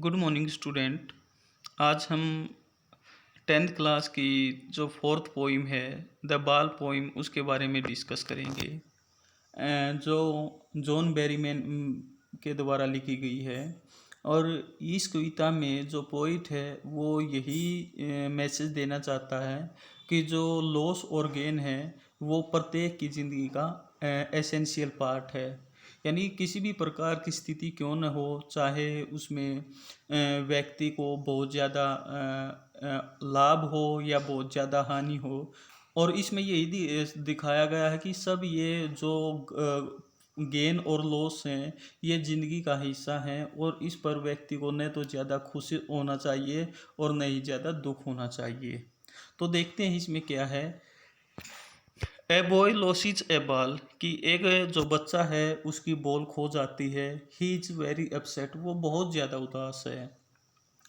Good morning student. आज हम tenth class की जो फोर्थ पोइम है द बाल पोइम उसके बारे में डिस्कस करेंगे। जो जॉन बेरीमैन के द्वारा लिखी गई है। और इस कविता में जो पोइट है वो यही मैसेज देना चाहता है कि जो लॉस और गेन है वो प्रत्येक की ज़िंदगी का एसेंशियल पार्ट है। यानी किसी भी प्रकार की स्थिति क्यों न हो, चाहे उसमें व्यक्ति को बहुत ज़्यादा लाभ हो या बहुत ज़्यादा हानि हो। और इसमें यही दिखाया गया है कि सब ये जो गेन और लॉस हैं ये ज़िंदगी का हिस्सा हैं, और इस पर व्यक्ति को न तो ज़्यादा खुश होना चाहिए और न ही ज़्यादा दुख होना चाहिए। तो देखते हैं इसमें क्या है। ए बॉय लॉसिज ए बॉल, कि एक जो बच्चा है उसकी बॉल खो जाती है। ही इज़ वेरी अपसेट, वो बहुत ज़्यादा उदास है।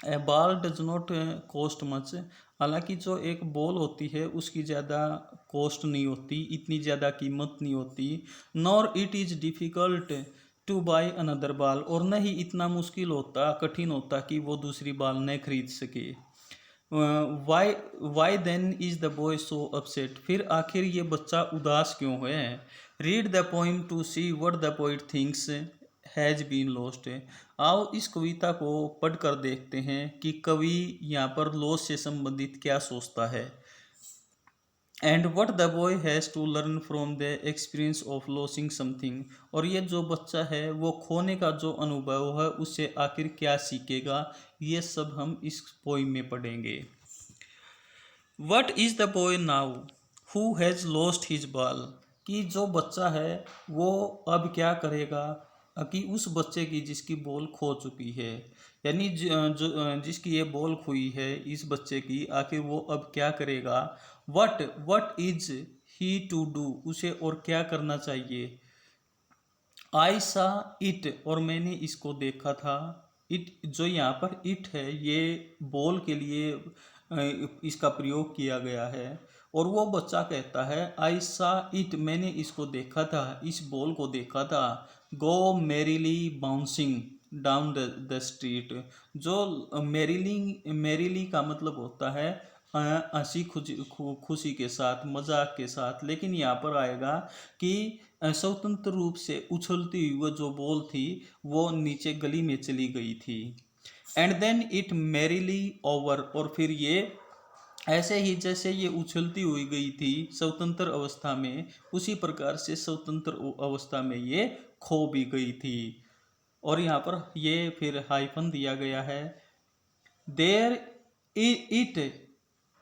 A ball does not cost much, हालांकि जो एक बॉल होती है उसकी ज़्यादा कॉस्ट नहीं होती, इतनी ज़्यादा कीमत नहीं होती। Nor it is difficult two by another ball, और न ही इतना मुश्किल होता, कठिन होता कि वो दूसरी बॉल न खरीद सके। Why then is the boy so upset, फिर आखिर ये बच्चा उदास क्यों है। Read the poem to see what the poet thinks has been lost. आओ इस कविता को पढ़कर देखते हैं कि कवि यहाँ पर लॉस से संबंधित क्या सोचता है। And what the boy has to learn from the experience of losing something, और ये जो बच्चा है वो खोने का जो अनुभव है उससे आखिर क्या सीखेगा, ये सब हम इस पोइम में पढ़ेंगे। What is the boy now who has lost his ball, कि जो बच्चा है वो अब क्या करेगा, कि उस बच्चे की जिसकी बॉल खो चुकी है। यानी जिसकी ये बॉल खोई है इस बच्चे की, आखिर वो अब क्या करेगा। What is he to do, उसे और क्या करना चाहिए। आई सा इट, और मैंने इसको देखा था। इट जो यहाँ पर इट है ये बॉल के लिए इसका प्रयोग किया गया है। और वो बच्चा कहता है आई सा इट, मैंने इसको देखा था, इस बॉल को देखा था। Go merrily bouncing down the street, जो मेरीली का मतलब होता है हंसी खुशी के साथ, मजाक के साथ, लेकिन यहाँ पर आएगा कि स्वतंत्र रूप से उछलती हुई वो जो बॉल थी वो नीचे गली में चली गई थी। And then it merrily over, और फिर ये ऐसे ही जैसे ये उछलती हुई गई थी स्वतंत्र अवस्था में, उसी प्रकार से स्वतंत्र अवस्था में ये खो भी गई थी। और यहाँ पर ये फिर हाइफन दिया गया है, there it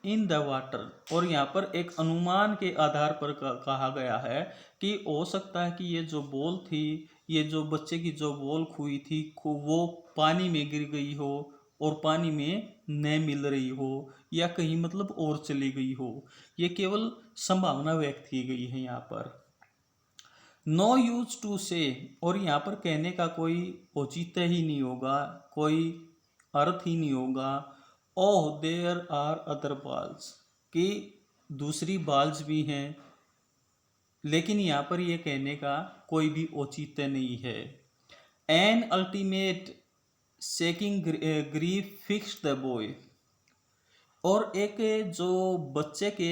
in the water, और यहाँ पर एक अनुमान के आधार पर कहा गया है कि हो सकता है कि ये जो बॉल थी, ये जो बच्चे की जो बॉल खोई थी वो पानी में गिर गई हो और पानी में न मिल रही हो, या कहीं मतलब और चली गई हो। ये केवल संभावना व्यक्त की गई है यहाँ पर। नो यूज टू से, और यहाँ पर कहने का कोई औचित्य ही नहीं होगा, कोई अर्थ ही नहीं होगा। ओह देयर आर अदर बाल्स, कि दूसरी बाल्स भी हैं, लेकिन यहाँ पर ये कहने का कोई भी औचित्य नहीं है। An ultimate seeking grief fix the boy, और एक जो बच्चे के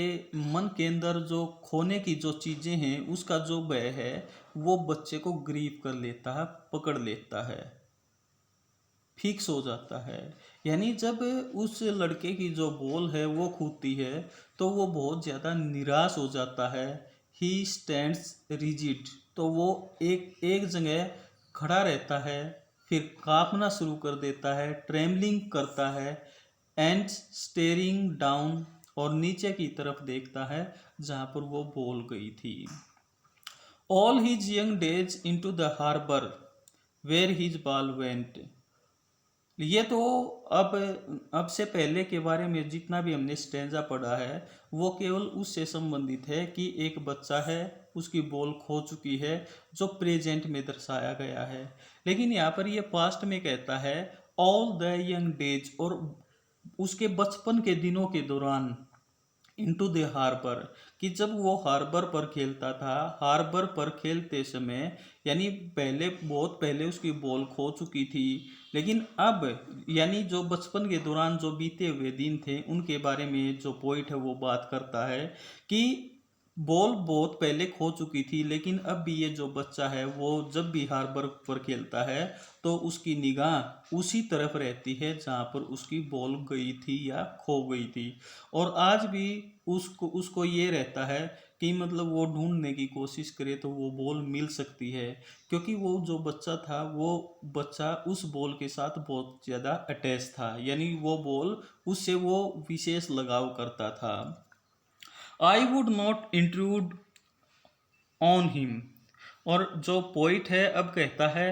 मन के अंदर जो खोने की जो चीज़ें हैं उसका जो भय है वो बच्चे को ग्रीव कर लेता है, पकड़ लेता है, फिक्स हो जाता है। यानी जब उस लड़के की जो बॉल है वो खूदती है तो वो बहुत ज़्यादा निराश हो जाता है। ही स्टैंड्स रिजिड, तो वो एक जगह खड़ा रहता है, फिर कांपना शुरू कर देता है, ट्रेमलिंग करता है। एंड स्टेरिंग डाउन, और नीचे की तरफ देखता है जहाँ पर वो बॉल गई थी। All his young days into the harbour where his ball went, ये तो अब से पहले के बारे में जितना भी हमने स्टेंजा पढ़ा है वो केवल उससे संबंधित है कि एक बच्चा है, उसकी बॉल खो चुकी है, जो प्रेजेंट में दर्शाया गया है। लेकिन यहाँ पर ये पास्ट में कहता है ऑल द यंग डेज, और उसके बचपन के दिनों के दौरान इनटू द हार्बर, कि जब वो हार्बर पर खेलता था। हार्बर पर खेलते समय यानी पहले, बहुत पहले उसकी बॉल खो चुकी थी, लेकिन अब यानी जो बचपन के दौरान जो बीते हुए दिन थे उनके बारे में जो पॉइंट है वो बात करता है कि बॉल बहुत पहले खो चुकी थी, लेकिन अब भी ये जो बच्चा है वो जब भी हार्बर पर खेलता है तो उसकी निगाह उसी तरफ रहती है जहाँ पर उसकी बॉल गई थी या खो गई थी। और आज भी उसको उसको ये रहता है कि मतलब वो ढूंढने की कोशिश करे तो वो बॉल मिल सकती है, क्योंकि वो जो बच्चा था वो बच्चा उस बॉल के साथ बहुत ज़्यादा अटैच था, यानी वो बॉल उससे वो विशेष लगाव करता था। I would not intrude on him. और जो पोइट है अब कहता है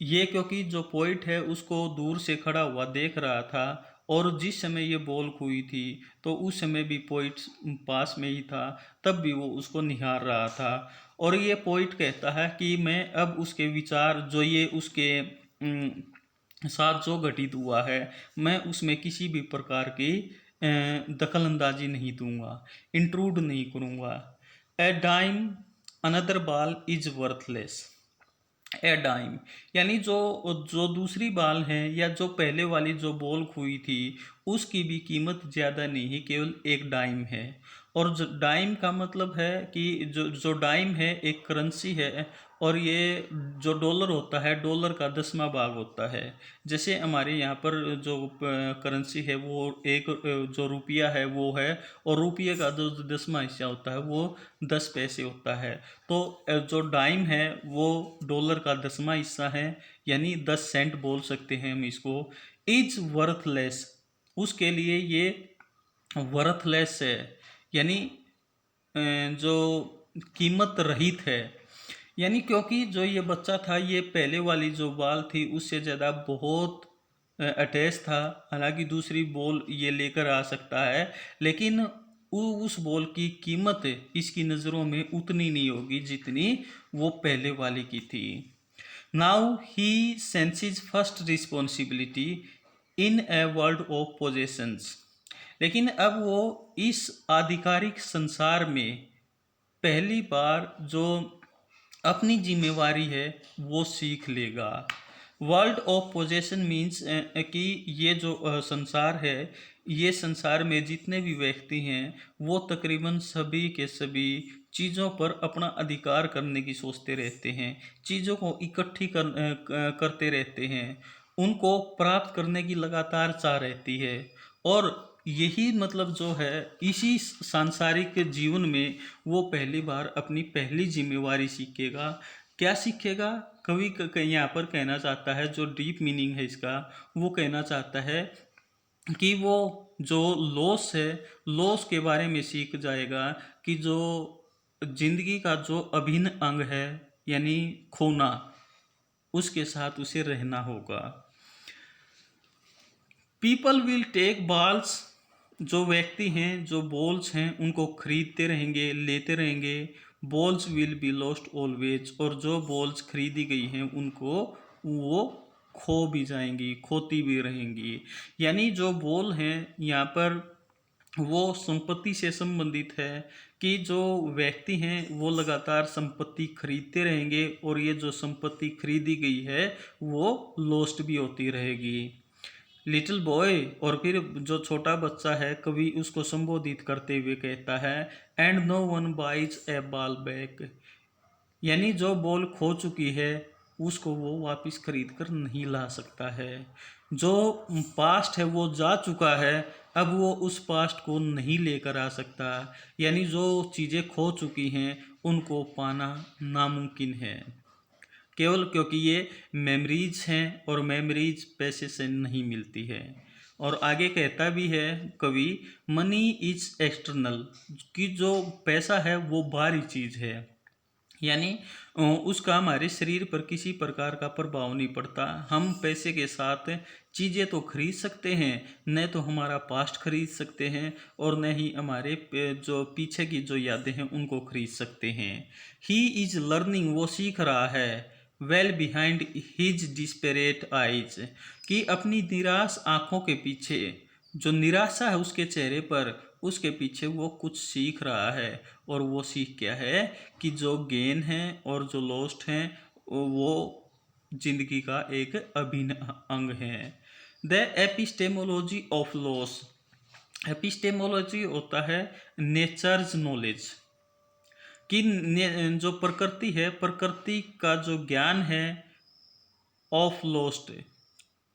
ये, क्योंकि जो पोइट है उसको दूर से खड़ा हुआ देख रहा था और जिस समय ये बॉल हुई थी तो उस समय भी पोइट पास में ही था, तब भी वो उसको निहार रहा था। और ये पोइट कहता है कि मैं अब उसके विचार जो ये उसके साथ जो घटित हुआ है मैं उसमें किसी भी प्रकार की दखल अंदाजी नहीं दूंगा, इंट्रूड नहीं करूंगा। A dime another ball is worthless. A dime यानी जो जो दूसरी बॉल है या जो पहले वाली जो बॉल हुई थी उसकी भी कीमत ज़्यादा नहीं है, केवल एक डाइम है। और जो डाइम का मतलब है कि जो जो डाइम है एक करेंसी है, और ये जो डॉलर होता है डॉलर का 10वां भाग होता है। जैसे हमारे यहाँ पर जो करेंसी है वो एक जो रुपया है वो है, और रुपये का जो 10वां हिस्सा होता है वो 10 पैसे होता है। तो जो डाइम है वो डॉलर का 10वां हिस्सा है, यानी 10 सेंट बोल सकते हैं हम इसको। इज वर्थलेस, उसके लिए ये वर्थलेस है, यानी जो कीमत रहित है। यानी क्योंकि जो ये बच्चा था ये पहले वाली जो बॉल थी उससे ज़्यादा बहुत अटैच था। हालांकि दूसरी बॉल ये लेकर आ सकता है, लेकिन उस बॉल की कीमत इसकी नज़रों में उतनी नहीं होगी जितनी वो पहले वाली की थी। Now he senses first responsibility in a world of possessions. लेकिन अब वो इस आधिकारिक संसार में पहली बार जो अपनी जिम्मेवारी है वो सीख लेगा। वर्ल्ड ऑफ पोजेशन मीन्स कि ये जो संसार है, ये संसार में जितने भी व्यक्ति हैं वो तकरीबन सभी के सभी चीज़ों पर अपना अधिकार करने की सोचते रहते हैं, चीज़ों को इकट्ठी करते रहते हैं, उनको प्राप्त करने की लगातार चाह रहती है। और यही मतलब जो है इसी सांसारिक जीवन में वो पहली बार अपनी पहली जिम्मेवारी सीखेगा। क्या सीखेगा? कवि यहाँ पर कहना चाहता है, जो डीप मीनिंग है इसका, वो कहना चाहता है कि वो जो लॉस है, लॉस के बारे में सीख जाएगा कि जो जिंदगी का जो अभिन्न अंग है यानी खोना, उसके साथ उसे रहना होगा। पीपल विल टेक बॉल्स, जो व्यक्ति हैं जो बॉल्स हैं उनको खरीदते रहेंगे, लेते रहेंगे। Balls will be lost always, और जो बॉल्स खरीदी गई हैं उनको वो खो भी जाएंगी, खोती भी रहेंगी। यानी जो बॉल हैं यहाँ पर वो संपत्ति से संबंधित है कि जो व्यक्ति हैं वो लगातार संपत्ति खरीदते रहेंगे और ये जो संपत्ति खरीदी गई है वो लॉस्ट भी होती रहेगी। लिटिल बॉय, और फिर जो छोटा बच्चा है कवि उसको संबोधित करते हुए कहता है and no one buys a ball back. यानी जो बॉल खो चुकी है उसको वो वापस खरीद कर नहीं ला सकता है। जो पास्ट है वो जा चुका है, अब वो उस पास्ट को नहीं लेकर आ सकता। यानी जो चीज़ें खो चुकी हैं उनको पाना नामुमकिन है, केवल क्योंकि ये मेमोरीज हैं और मेमोरीज पैसे से नहीं मिलती है। और आगे कहता भी है कवि, मनी इज एक्सटर्नल, कि जो पैसा है वो बाहरी चीज़ है, यानी उसका हमारे शरीर पर किसी प्रकार का प्रभाव नहीं पड़ता। हम पैसे के साथ चीज़ें तो खरीद सकते हैं, न तो हमारा पास्ट खरीद सकते हैं और न ही हमारे जो पीछे की जो यादें हैं उनको खरीद सकते हैं। ही इज लर्निंग, वो सीख रहा है, well behind his disparate eyes, कि अपनी निराश आंखों के पीछे, जो निराशा है उसके चेहरे पर, उसके पीछे वो कुछ सीख रहा है। और वो सीख क्या है कि जो गेन है और जो लॉस्ट हैं वो जिंदगी का एक अभिन्न अंग है। The epistemology of loss. Epistemology होता है नेचर्स नॉलेज, कि जो प्रकृति है, प्रकृति का जो ज्ञान है ऑफ लॉस्ट,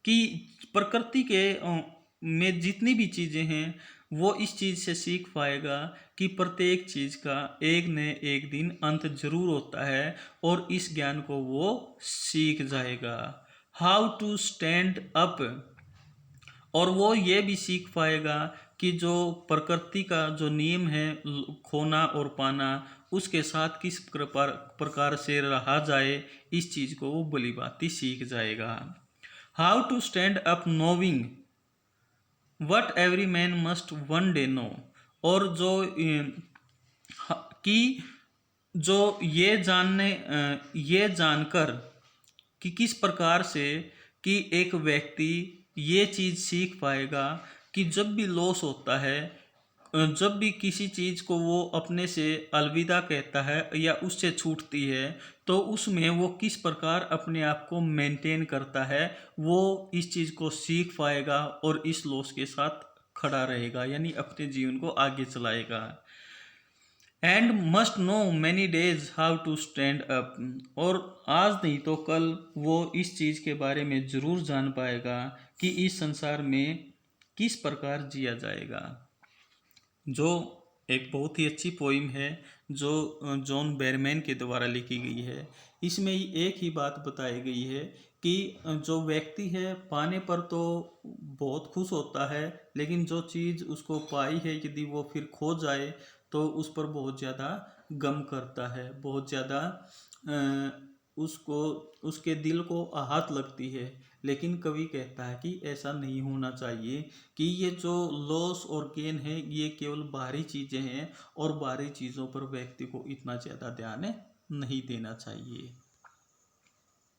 कि प्रकृति के में जितनी भी चीज़ें हैं वो इस चीज़ से सीख पाएगा कि प्रत्येक चीज़ का एक न एक दिन अंत जरूर होता है, और इस ज्ञान को वो सीख जाएगा। हाउ टू स्टैंड अप, और वो ये भी सीख पाएगा कि जो प्रकृति का जो नियम है खोना और पाना, उसके साथ किस प्रकार से रहा जाए, इस चीज़ को वो भली भांति सीख जाएगा। How to stand up knowing what every man must one day know, और जो कि जो ये जानकर कि किस प्रकार से कि एक व्यक्ति ये चीज़ सीख पाएगा कि जब भी लॉस होता है, जब भी किसी चीज़ को वो अपने से अलविदा कहता है या उससे छूटती है, तो उसमें वो किस प्रकार अपने आप को मेंटेन करता है, वो इस चीज़ को सीख पाएगा और इस लॉस के साथ खड़ा रहेगा, यानी अपने जीवन को आगे चलाएगा। And must know many days how to stand up, और आज नहीं तो कल वो इस चीज़ के बारे में ज़रूर जान पाएगा कि इस संसार में किस प्रकार जिया जाएगा। जो एक बहुत ही अच्छी पोइम है जो जॉन बैरमैन के द्वारा लिखी गई है। इसमें एक ही बात बताई गई है कि जो व्यक्ति है पाने पर तो बहुत खुश होता है, लेकिन जो चीज़ उसको पाई है यदि वो फिर खो जाए तो उस पर बहुत ज़्यादा गम करता है, बहुत ज़्यादा उसको उसके दिल को आहत लगती है। लेकिन कवि कहता है कि ऐसा नहीं होना चाहिए, कि ये जो लॉस और गेन है ये केवल बाहरी चीज़ें हैं, और बाहरी चीज़ों पर व्यक्ति को इतना ज़्यादा ध्यान नहीं देना चाहिए।